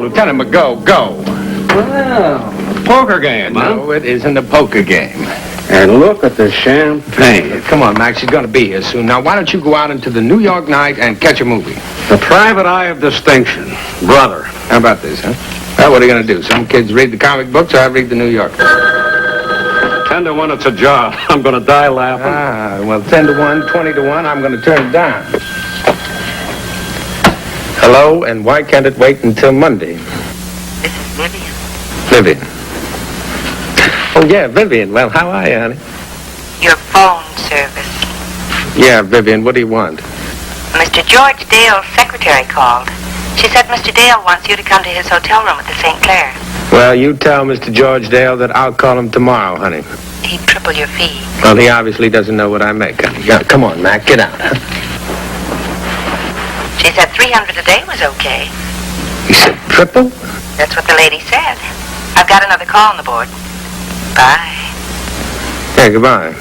Lieutenant McGo, go. Well, poker game, huh? No, it isn't a poker game. And look at the champagne. Come on, Max, she's going to be here soon. Now, why don't you go out into the New York night and catch a movie? The private eye of distinction. Brother. How about this, huh? Well, what are you going to do? Some kids read the comic books, I read the New Yorker. 10 to 1, it's a job. I'm going to die laughing. Ah, well, 10 to 1, 20 to 1, I'm going to turn it down. Hello, and why can't it wait until Monday? This is Vivian. Vivian. Oh, yeah, Vivian. Well, how are you, honey? Your phone service. Yeah, Vivian, what do you want? Mr. George Dale's secretary called. She said Mr. Dale wants you to come to his hotel room at the St. Clair. Well, you tell Mr. George Dale that I'll call him tomorrow, honey. He'd triple your fee. Well, he obviously doesn't know what I make, honey. Yeah, come on, Mac, get out, huh? She said 300 a day was okay. He said triple? That's what the lady said. I've got another call on the board. Bye. Yeah, goodbye.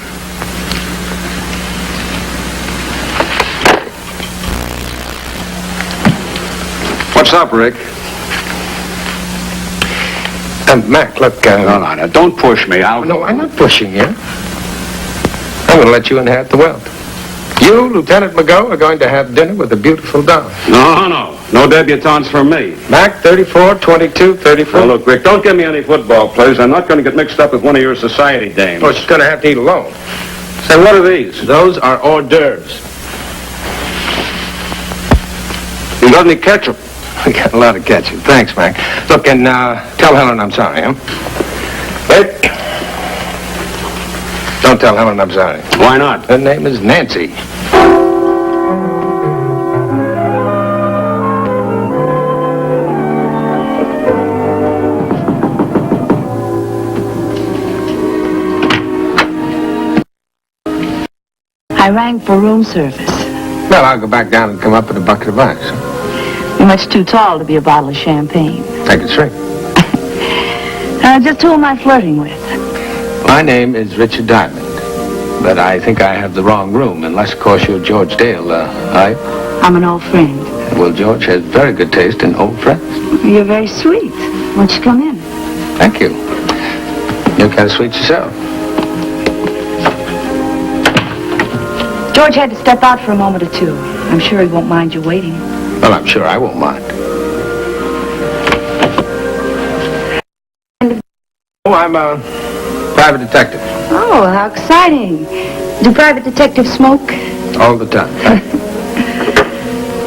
What's up, Rick? Mac, look, No, don't push me. No, I'm not pushing you. I'm going to let you inherit the wealth. You, Lieutenant McGo, are going to have dinner with a beautiful doll. No debutantes for me. Mac, 34, 22, 34. Now, look, Rick, don't give me any football players. I'm not going to get mixed up with one of your society dames. Oh, she's going to have to eat alone. Say, what are these? Those are hors d'oeuvres. You got any ketchup? We got a lot of ketchup. Thanks, Mac. Look, and tell Helen I'm sorry, huh? Wait. Don't tell Helen I'm sorry. Why not? Her name is Nancy. I rang for room service. Well, I'll go back down and come up with a bucket of ice. You're much too tall to be a bottle of champagne. I can shrink. Just who am I flirting with? My name is Richard Diamond, but I think I have the wrong room, unless, of course, you're George Dale, right? I'm an old friend. Well, George has very good taste in old friends. You're very sweet. Won't you come in? Thank you. You're kind of sweet yourself. George had to step out for a moment or two. I'm sure he won't mind you waiting. Well, I'm sure I won't mind. Oh, I'm a private detective. Oh, how exciting. Do private detectives smoke? All the time.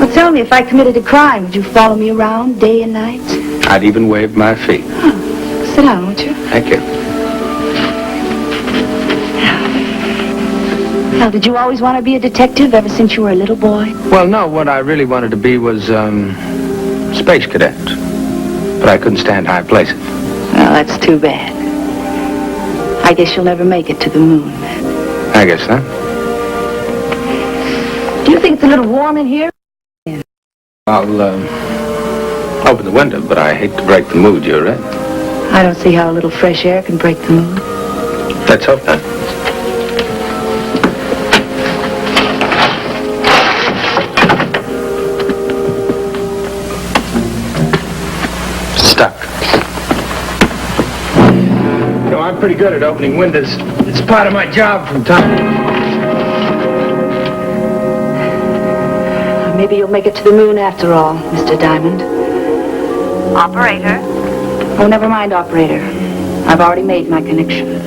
Well, tell me, if I committed a crime, would you follow me around day and night? I'd even wave my feet. Oh, sit down, won't you? Thank you. Now, did you always want to be a detective ever since you were a little boy? Well, no, what I really wanted to be was, space cadet. But I couldn't stand high places. Well, that's too bad. I guess you'll never make it to the moon. I guess not. Do you think it's a little warm in here? I'll, open the window, but I hate to break the mood you're in. I don't see how a little fresh air can break the mood. Let's hope not. Stuck. You know, I'm pretty good at opening windows. It's part of my job from time. Maybe you'll make it to the moon after all, Mr. Diamond. Operator? Oh, never mind, operator. I've already made my connection.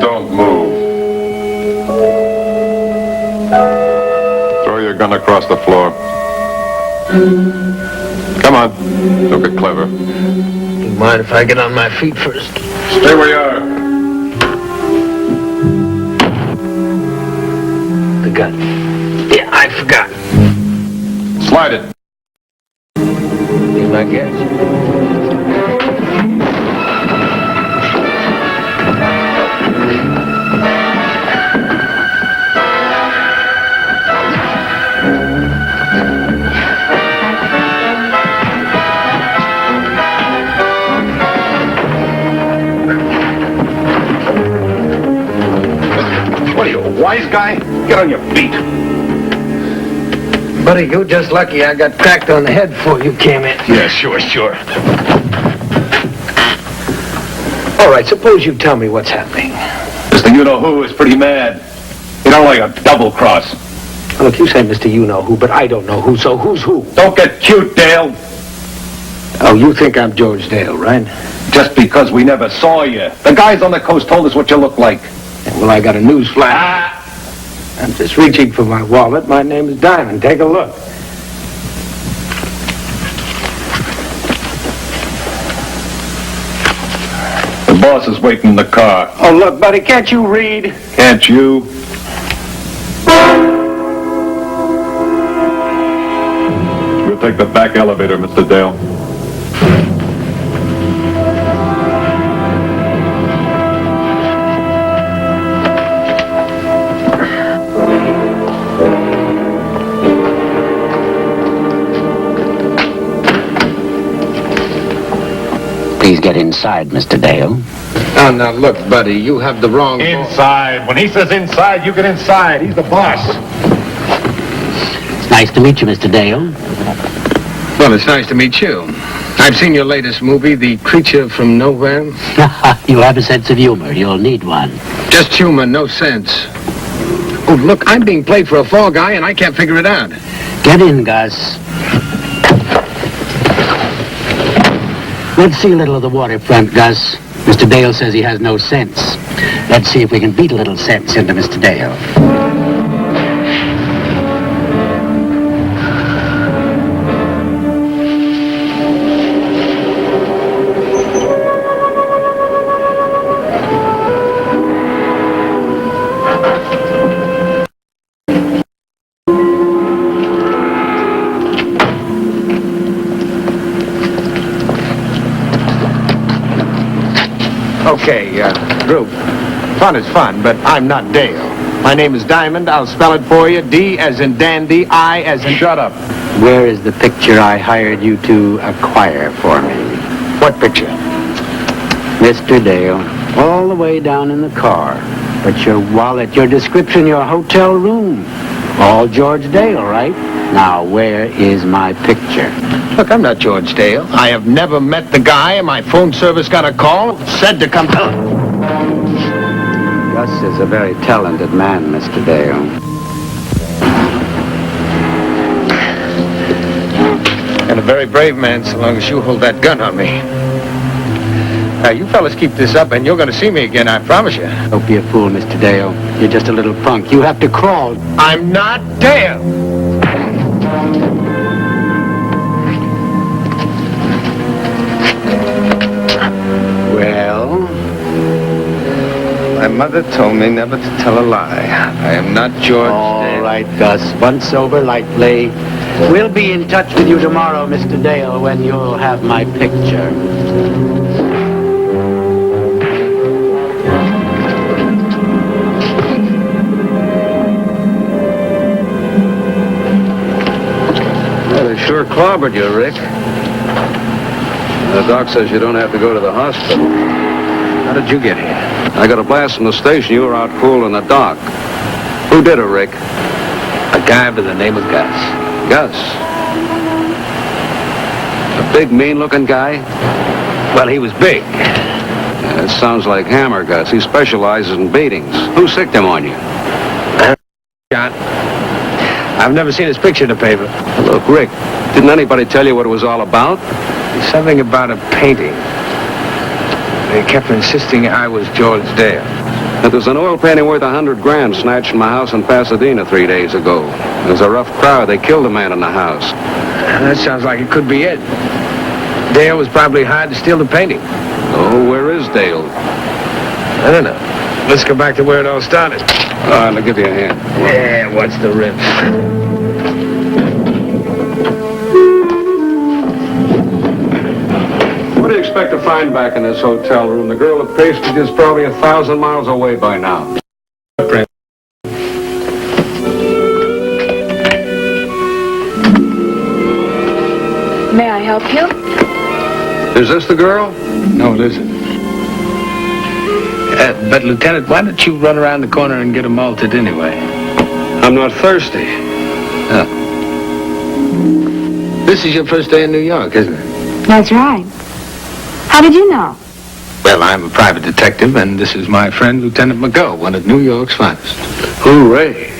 Don't move. Throw your gun across the floor. Come on. Don't get clever. Don't mind if I get on my feet first. Stay where you are. The gun. Yeah, I forgot. Slide it. Be my guess. What are you, a wife? Wise guy, get on your feet. Buddy, you're just lucky I got cracked on the head before you came in. Yeah, sure. All right, suppose you tell me what's happening. Mr. You-know-who is pretty mad. You don't like a double cross. Look, you say Mr. You-know-who, but I don't know who, so who's who? Don't get cute, Dale. Oh, you think I'm George Dale, right? Just because we never saw you. The guys on the coast told us what you look like. Well, I got a news flash. I'm just reaching for my wallet. My name is Diamond. Take a look. The boss is waiting in the car. Oh, look, buddy, can't you read? Can't you? We'll take the back elevator, Mr. Dale. Please get inside, Mr. Dale. Oh, now look, buddy, you have the wrong... Inside. When he says inside, you get inside. He's the boss. It's nice to meet you, Mr. Dale. Well, it's nice to meet you. I've seen your latest movie, The Creature from Nowhere. You have a sense of humor. You'll need one. Just humor, no sense. Oh, look, I'm being played for a fall guy, and I can't figure it out. Get in, Gus. Let's see a little of the waterfront, Gus. Mr. Dale says he has no sense. Let's see if we can beat a little sense into Mr. Dale. Okay, Drew. Fun is fun, but I'm not Dale. My name is Diamond. I'll spell it for you. D as in dandy, I as in... Shut up. Where is the picture I hired you to acquire for me? What picture? Mr. Dale, all the way down in the car. But your wallet, your description, your hotel room. All George Dale, right? Now, where is my picture? Look, I'm not George Dale. I have never met the guy, and my phone service got a call, said to come... Gus is a very talented man, Mr. Dale. And a very brave man, so long as you hold that gun on me. Now, you fellas keep this up, and you're going to see me again, I promise you. Don't be a fool, Mr. Dale. You're just a little punk. You have to crawl. I'm not Dale! Well, My mother told me never to tell a lie. I am not George all Dale. right, Gus. Once over lightly. We'll be in touch with you tomorrow, Mr. Dale, when you'll have my picture. Well, they sure clobbered you, Rick. The doc says you don't have to go to the hospital. How did you get here? I got a blast from the station. You were out fooling the doc. Who did it, Rick? A guy by the name of Gus. Gus. A big, mean-looking guy? Well, he was big. It sounds like Hammer Gus. He specializes in beatings. Who sicked him on you? John. I've never seen his picture in the paper. Look, Rick, didn't anybody tell you what it was all about? Something about a painting. They kept insisting I was George Dale. There was an oil painting worth $100 snatched from my house in Pasadena 3 days ago. It was a rough crowd. They killed a man in the house. That sounds like it could be it. Dale was probably hired to steal the painting. Oh, where is Dale? I don't know. Let's go back to where it all started. All right, I'll give you a hand. Yeah, what's the rip? What do you expect to find back in this hotel room? The girl that pasted you is probably 1,000 miles away by now. May I help you? Is this the girl? No, it isn't. but Lieutenant, why don't you run around the corner and get 'em malted anyway? I'm not thirsty. This is your first day in New York, isn't it? That's right. How did you know? Well, I'm a private detective, and this is my friend, Lieutenant McGo, one of New York's finest. Hooray.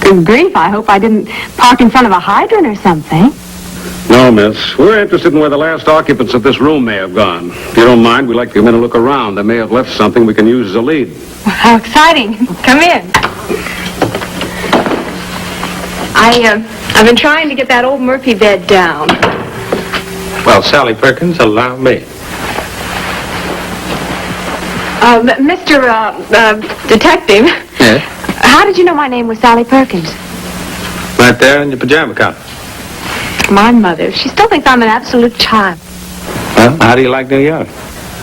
Good grief, I hope I didn't park in front of a hydrant or something. No, miss. We're interested in where the last occupants of this room may have gone. If you don't mind, we'd like to come in and look around. They may have left something we can use as a lead. How exciting. Come in. I've been trying to get that old Murphy bed down. Well, Sally Perkins, allow me. Mr. Detective. Yes? How did you know my name was Sally Perkins? Right there in your pajama counter. My mother. She still thinks I'm an absolute child. Well, how do you like New York?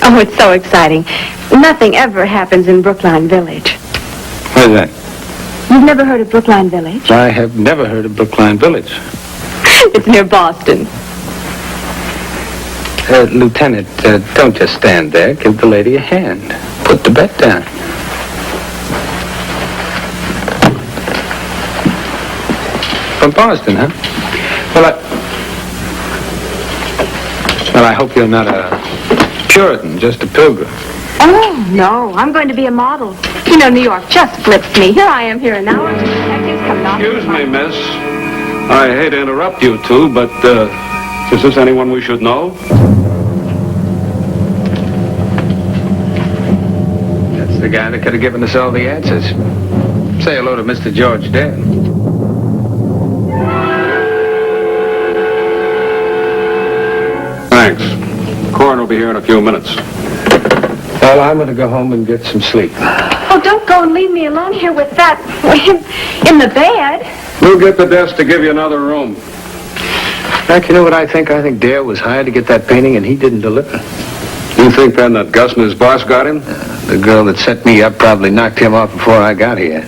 Oh, it's so exciting. Nothing ever happens in Brookline Village. Where's that? You've never heard of Brookline Village? I have never heard of Brookline Village. It's near Boston. Lieutenant, don't just stand there. Give the lady a hand. Put the bet down. From Boston, huh? Well, I hope you're not a Puritan, just a pilgrim. Oh, no. I'm going to be a model. You know, New York just flips me. Here I am here an hour. Two detectives come knocking. Excuse me, miss. I hate to interrupt you two, but, is this anyone we should know? That's the guy that could have given us all the answers. Say hello to Mr. George Dale. Thanks. Coroner will be here in a few minutes. Well, I'm going to go home and get some sleep. Oh, don't go and leave me alone here with that in the bed. We'll get the desk to give you another room. Mac, you know what I think? I think Dale was hired to get that painting and he didn't deliver. You think then that Gus and his boss got him? The girl that set me up probably knocked him off before I got here.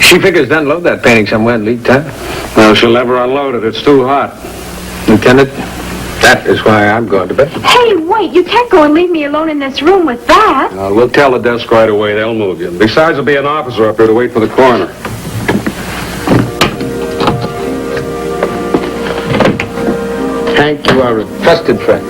She figures to unload that painting somewhere in lead time. Well, she'll never unload it. It's too hot. Lieutenant, that is why I'm going to bed. Hey, wait. You can't go and leave me alone in this room with that. We'll tell the desk right away. They'll move you. Besides, there'll be an officer up here to wait for the coroner. Hank, you are a trusted friend.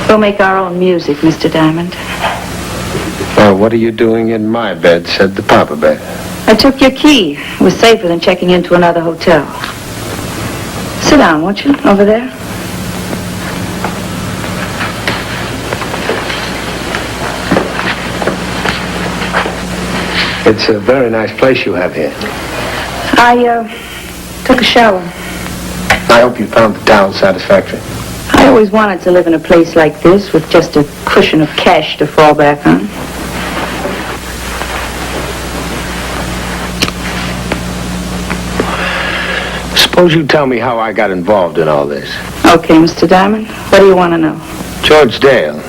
We'll make our own music, Mr. Diamond. Well, what are you doing in my bed, said the Papa Bear. I took your key. It was safer than checking into another hotel. Sit down, won't you, over there? It's a very nice place you have here. I took a shower. I hope you found the towel satisfactory. I always wanted to live in a place like this with just a cushion of cash to fall back on. Suppose you tell me how I got involved in all this. Okay, Mr. Diamond, what do you want to know? George Dale.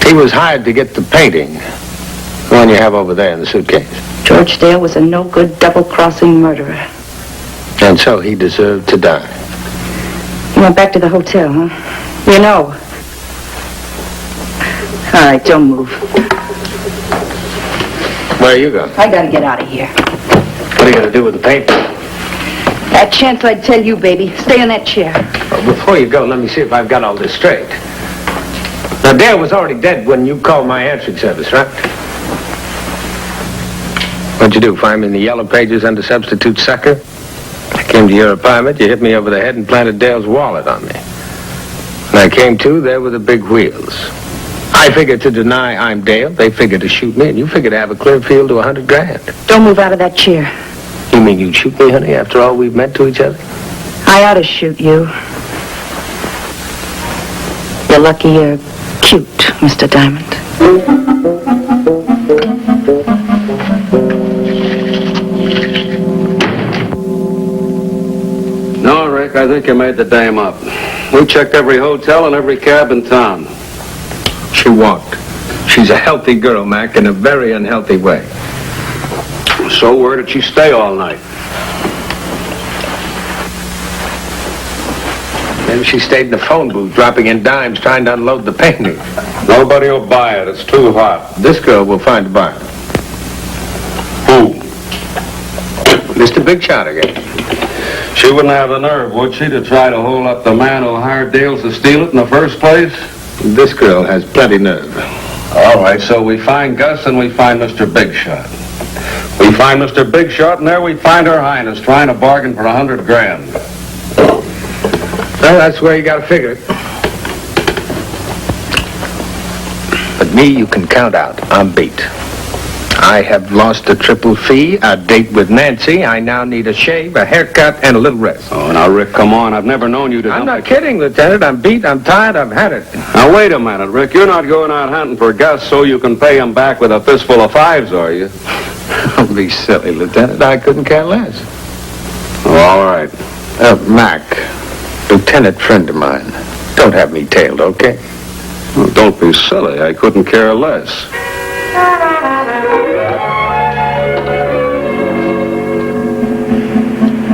He was hired to get the painting. The one you have over there in the suitcase. George Dale was a no-good, double-crossing murderer. And so he deserved to die. You went back to the hotel, huh? You know. All right, don't move. Where are you going? I gotta get out of here. What are you going to do with the painting? That chance I'd tell you, baby. Stay in that chair. Well, before you go, let me see if I've got all this straight. Now, Dale was already dead when you called my answering service, right? What'd you do, find me in the yellow pages under substitute sucker? I came to your apartment, you hit me over the head and planted Dale's wallet on me. When I came to, there were the big wheels. I figured to deny I'm Dale, they figured to shoot me, and you figured to have a clear field to $100 grand. Don't move out of that chair. You mean you'd shoot me, honey, after all we've meant to each other? I ought to shoot you. You're lucky you're cute, Mr. Diamond. No, Rick, I think you made the dame up. We checked every hotel and every cab in town. She walked. She's a healthy girl, Mac, in a very unhealthy way. So where did she stay all night? Maybe she stayed in the phone booth, dropping in dimes, trying to unload the painting. Nobody will buy it. It's too hot. This girl will find a buyer. Who? Mr. Big Shot again. She wouldn't have the nerve, would she, to try to hold up the man who hired Dale to steal it in the first place? This girl has plenty nerve. All right, so we find Gus and we find Mr. Big Shot. We find Mr. Big Shot, and there we find Her Highness trying to bargain for $100 grand. Well, that's where you got to figure it. But me, you can count out. I'm beat. I have lost a triple fee, a date with Nancy. I now need a shave, a haircut, and a little rest. Oh, now, Rick, come on. I've never known you to... I'm not kidding, Lieutenant. I'm beat. I'm tired. I've had it. Now, wait a minute, Rick. You're not going out hunting for Gus so you can pay him back with a fistful of fives, are you? Don't be silly, Lieutenant. I couldn't care less. Oh, all right. Mac, lieutenant friend of mine. Don't have me tailed, okay? Well, don't be silly. I couldn't care less.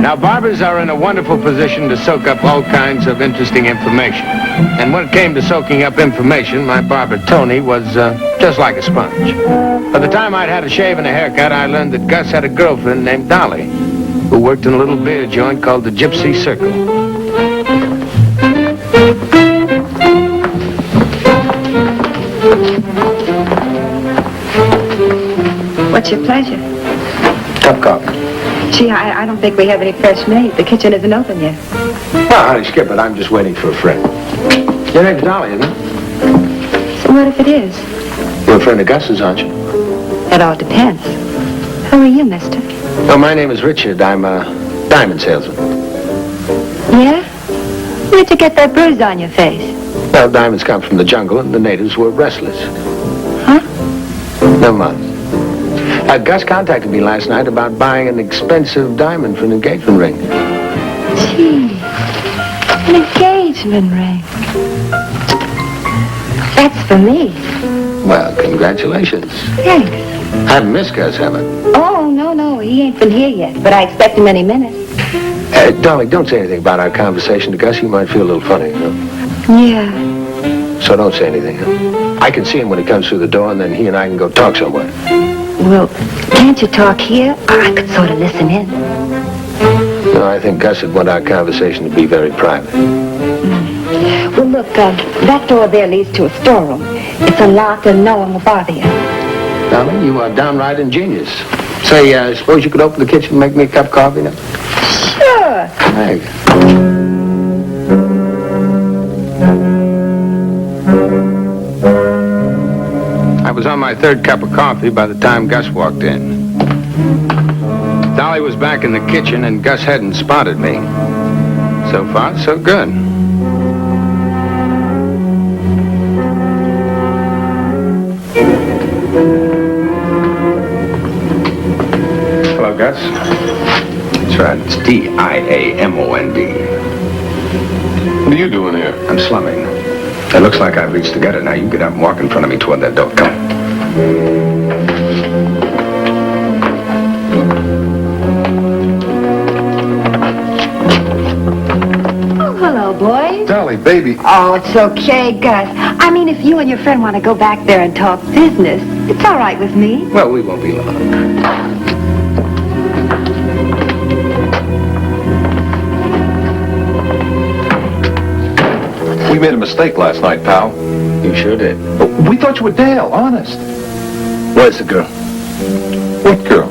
Now, barbers are in a wonderful position to soak up all kinds of interesting information. And when it came to soaking up information, my barber, Tony, was just like a sponge. By the time I'd had a shave and a haircut, I learned that Gus had a girlfriend named Dolly, who worked in a little beer joint called the Gypsy Circle. What's your pleasure? Cup of coffee. Gee, I don't think we have any fresh made. The kitchen isn't open yet. Well, honey, skip it. I'm just waiting for a friend. Your name's Dolly, isn't it? So what if it is? You're a friend of Gus's, aren't you? It all depends. Who are you, mister? Oh, my name is Richard. I'm a diamond salesman. Yeah? Where'd you get that bruise on your face? Well, diamonds come from the jungle, and the natives were restless. Huh? Never mind. Gus contacted me last night about buying an expensive diamond for an engagement ring. Gee, an engagement ring. That's for me. Well, congratulations. Thanks. I haven't missed Gus, have I? Oh, no, he ain't been here yet, but I expect him any minute. Dolly, don't say anything about our conversation to Gus. He might feel a little funny, you know? Yeah. So don't say anything, huh? I can see him when he comes through the door, and then he and I can go talk somewhere. Well, can't you talk here? I could sort of listen in. No, I think Gus would want our conversation to be very private. Well, look, that door there leads to a storeroom. It's unlocked and no one will bother you. Dolly, you are downright ingenious. Say, suppose you could open the kitchen and make me a cup of coffee now? Sure. Thanks. I was on my third cup of coffee by the time Gus walked in. Dolly was back in the kitchen, and Gus hadn't spotted me. So far, so good. Hello, Gus. That's right, it's D-I-A-M-O-N-D. What are you doing here? I'm slumming. It looks like I've reached together. Now you get up and walk in front of me toward that door. Come on. Oh, hello, boys. Dolly, baby. Oh, it's okay, Gus. I mean, if you and your friend want to go back there and talk business, it's all right with me. Well, we won't be long. We made a mistake last night, pal. You sure did. We thought you were Dale, honest. Where's the girl? What girl?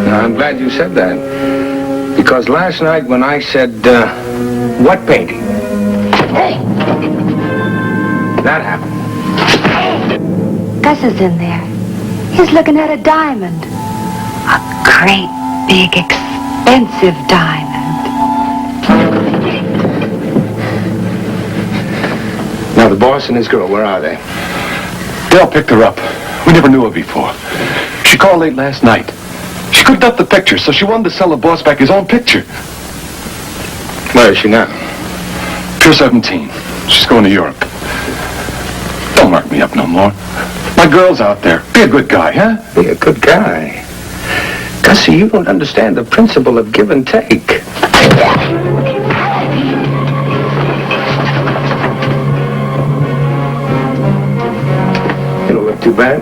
Now, I'm glad you said that. Because last night when I said, what painting? That happened. Gus is in there. He's looking at a diamond. A great, big, expensive diamond. Now, the boss and his girl, where are they? Dale picked her up. We never knew her before. She called late last night. She cooked up the picture, so she wanted to sell the boss back his own picture. Where is she now? Pier 17. She's going to Europe. Don't mark me up no more. My girl's out there. Be a good guy, huh? Be a good guy. Gussie, you don't understand the principle of give and take. You don't look too bad.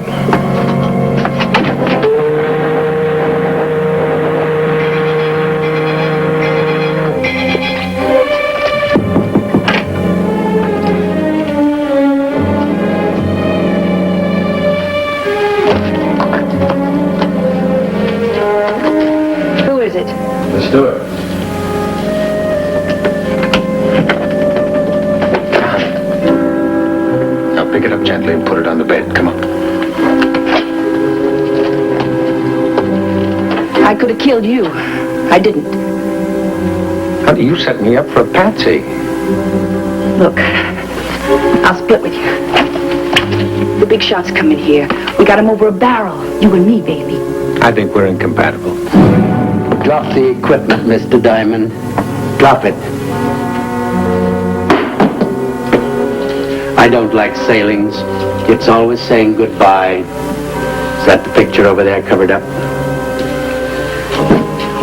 Let's do it. Now pick it up gently and put it on the bed. Come on. I could have killed you. I didn't. How do you set me up for a patsy? Look, I'll split with you. The big shot's coming here. We got him over a barrel. You and me, baby. I think we're incompatible. Drop the equipment, Mr. Diamond. Drop it. I don't like sailings. It's always saying goodbye. Is that the picture over there covered up?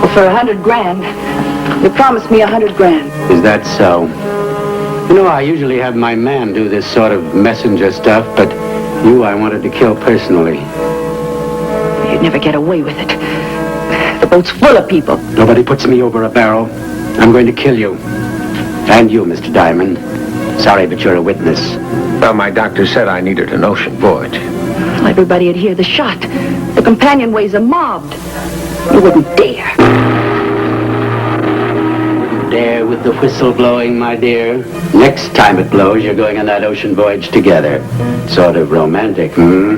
Well, for $100,000, you promised me $100,000. Is that so? You know, I usually have my man do this sort of messenger stuff, but you I wanted to kill personally. You'd never get away with it. The boat's full of people. Nobody puts me over a barrel. I'm going to kill you. And you, Mr. Diamond. Sorry, but you're a witness. Well, my doctor said I needed an ocean voyage. Well, everybody would hear the shot. The companionways are mobbed. You wouldn't dare. Dare with the whistle blowing, my dear. Next time it blows, you're going on that ocean voyage together. Sort of romantic, hmm?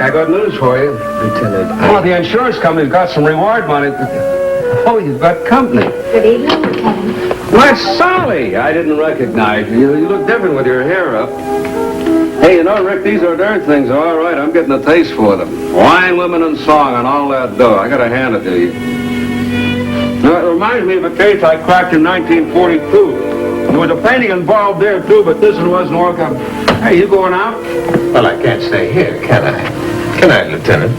I got news for you. Lieutenant, Oh, the insurance company's got some reward money. Oh, you've got company. Good evening, Lieutenant. Why, Sally, I didn't recognize you. You look different with your hair up. Hey, you know, Rick, these hors d'oeuvre things are all right. I'm getting a taste for them. Wine, women, and song and all that dough. I gotta hand it to you. Now, it reminds me of a case I cracked in 1942. There was a painting involved there, too, but this one wasn't working. Hey, you going out? well, I can't stay here, can I? Good night, Lieutenant.